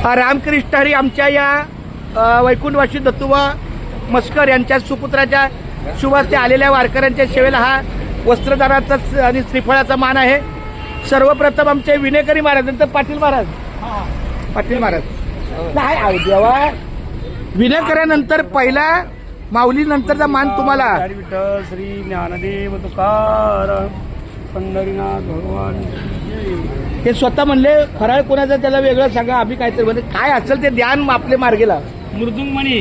रामकृष्ण हरी आमच्या या वैकुंठवासी दत्तुबा मस्कर यांच्या सुपुत्राच्या शुभास्ते आलेल्या वारकऱ्यांच्या सेवेला हा वस्त्रदानाचा आणि श्रीफळाचा मान आहे। सर्वप्रथम आमचे विनेकरी महाराज नंतर पाटील महाराज नाही आहो देवा, विनेकऱ्यानंतर पहिला माऊली नंतरचा मान तुम्हाला। विठ्ठल श्री ज्ञानदेव तुकाराम पंढरीनाथ भगवान। हे स्वतः म्हणले फराळ कोणाचा त्याला वेगळं सांगा, आम्ही काहीतरी म्हणजे काय असेल ते ध्यान आपले मार्गेला। मृदुंगमणी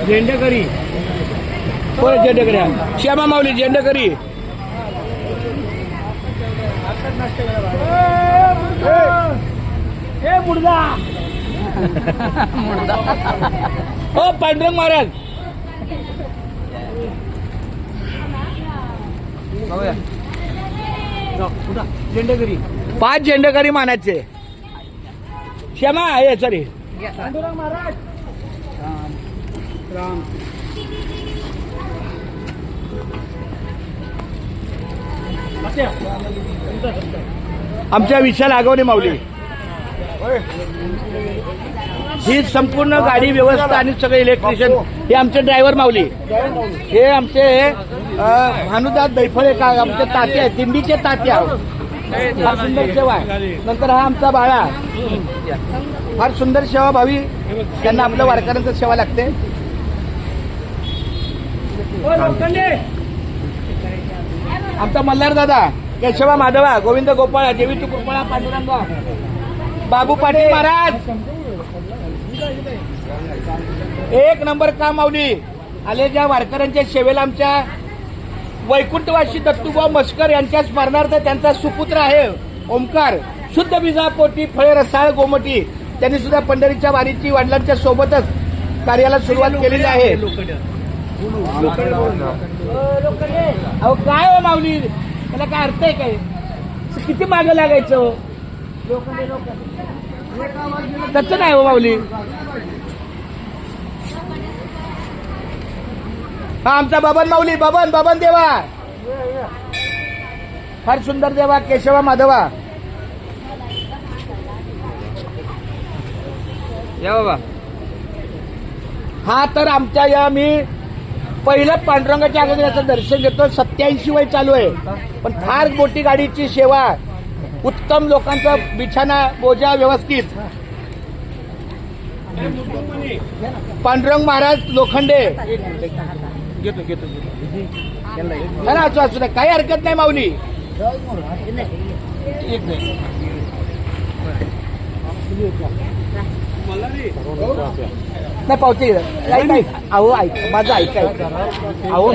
झेंडेकरी कोण झेंडेकरी? श्यामा माऊली झेंडेकरी। मुर्दा हो पांडुरंग महाराज झेंडेकरी 5 झेंडेकरी मानाचे। श्यामा आहे सॉरी पांडुरंग महाराज राम आमच्या विशाल आगवणे माऊली। ही संपूर्ण गाडी व्यवस्था आणि सगळे इलेक्ट्रिशियन हे आमचे ड्रायव्हर माऊली। हे आमचे भानुदास दैफळे का आमचे तात्या आहेत, दिंडीचे तात्या। फार सुंदर सेवा आहे। नंतर हा आमचा बाळा, फार सुंदर सेवा भावी, त्यांना आपल्या वारकऱ्यांची सेवा लागते। आमचा मल्हार दादा, केशवा माधवा, गोविंद गोपाळ, देवी कृपळा, पांडुरंग, बाबू पाटील महाराज। एक नंबर काम माऊली आलेल्या वारकऱ्यांच्या सेवेला आमच्या वैकुंठवासी दत्तुबा मस्कर यांच्या स्मरणार्थ त्यांचा सुपुत्र आहे ओमकार, शुद्ध बीजापोटी फळे रसाळ गोमटी, त्यांनी सुद्धा पंढरीच्या वारीची वडिलांच्या सोबतच कार्याला सुरुवात केलेली आहे। अहो काय हो माऊली, त्याला काय अर्थ आहे काय? किती मागं लागायचं? तसं नाही हो माऊली। हा आमचा बबन माऊली, बबन देवा, फार सुंदर देवा, केशवा माधवा। या बाबा, हा तर आमच्या या मी पहिलं पांडुरंगाच्या अगोदराचं दर्शन घेतो। 87 वय चालू आहे, पण फार मोठी गाडीची सेवा, उत्तम लोकांचा बिछाना बोजा व्यवस्थित। पांडुरंग महाराज लोखंडे घेतो असू काही हरकत नाही माऊली। नाही पावते अहो ऐक माझं ऐकाय अहो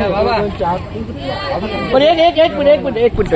पण एक मिनिट